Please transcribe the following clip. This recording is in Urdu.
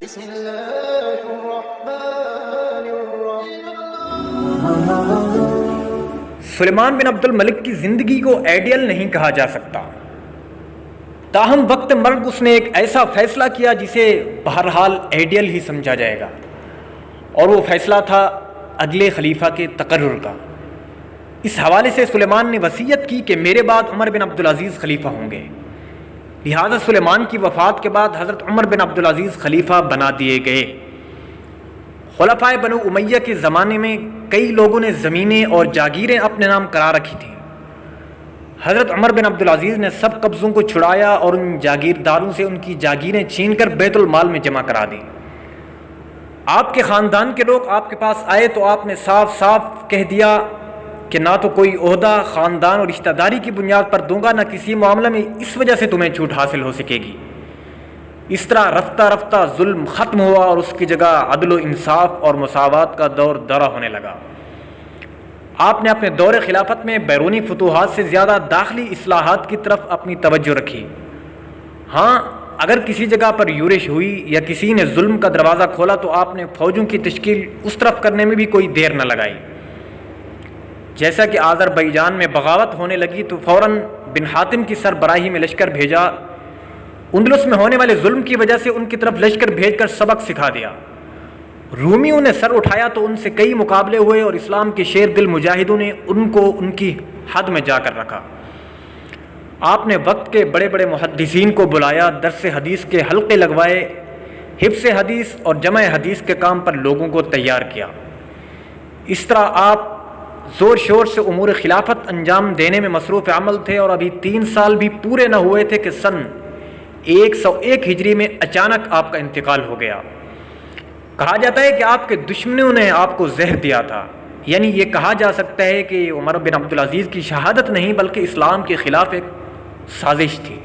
بسم اللہ الرحمن الرحیم۔ سلیمان بن عبد الملک کی زندگی کو آئیڈیل نہیں کہا جا سکتا، تاہم وقت مرگ اس نے ایک ایسا فیصلہ کیا جسے بہرحال آئیڈیل ہی سمجھا جائے گا، اور وہ فیصلہ تھا اگلے خلیفہ کے تقرر کا۔ اس حوالے سے سلیمان نے وصیت کی کہ میرے بعد عمر بن عبدالعزیز خلیفہ ہوں گے، لہذا سلیمان کی وفات کے بعد حضرت عمر بن عبدالعزیز خلیفہ بنا دیے گئے۔ خلفائے بنو امیہ کے زمانے میں کئی لوگوں نے زمینیں اور جاگیریں اپنے نام کرا رکھی تھیں۔ حضرت عمر بن عبدالعزیز نے سب قبضوں کو چھڑایا اور ان جاگیرداروں سے ان کی جاگیریں چھین کر بیت المال میں جمع کرا دیں۔ آپ کے خاندان کے لوگ آپ کے پاس آئے تو آپ نے صاف صاف کہہ دیا کہ نہ تو کوئی عہدہ خاندان اور رشتہ داری کی بنیاد پر دوں گا، نہ کسی معاملہ میں اس وجہ سے تمہیں چھوٹ حاصل ہو سکے گی۔ اس طرح رفتہ رفتہ ظلم ختم ہوا اور اس کی جگہ عدل و انصاف اور مساوات کا دور دورہ ہونے لگا۔ آپ نے اپنے دور خلافت میں بیرونی فتوحات سے زیادہ داخلی اصلاحات کی طرف اپنی توجہ رکھی۔ ہاں، اگر کسی جگہ پر یورش ہوئی یا کسی نے ظلم کا دروازہ کھولا تو آپ نے فوجوں کی تشکیل اس طرف کرنے میں بھی کوئی دیر نہ لگائی۔ جیسا کہ آذربائیجان میں بغاوت ہونے لگی تو فوراً بن حاتم کی سربراہی میں لشکر بھیجا۔ اندلس میں ہونے والے ظلم کی وجہ سے ان کی طرف لشکر بھیج کر سبق سکھا دیا۔ رومیوں نے سر اٹھایا تو ان سے کئی مقابلے ہوئے اور اسلام کے شیر دل مجاہدوں نے ان کو ان کی حد میں جا کر رکھا۔ آپ نے وقت کے بڑے بڑے محدثین کو بلایا، درس حدیث کے حلقے لگوائے، حفظ حدیث اور جمع حدیث کے کام پر لوگوں کو تیار کیا۔ اس طرح آپ زور شور سے امور خلافت انجام دینے میں مصروف عمل تھے، اور ابھی 3 سال بھی پورے نہ ہوئے تھے کہ سن 101 ہجری میں اچانک آپ کا انتقال ہو گیا۔ کہا جاتا ہے کہ آپ کے دشمنوں نے آپ کو زہر دیا تھا، یعنی یہ کہا جا سکتا ہے کہ عمر بن عبدالعزیز کی شہادت نہیں بلکہ اسلام کے خلاف ایک سازش تھی۔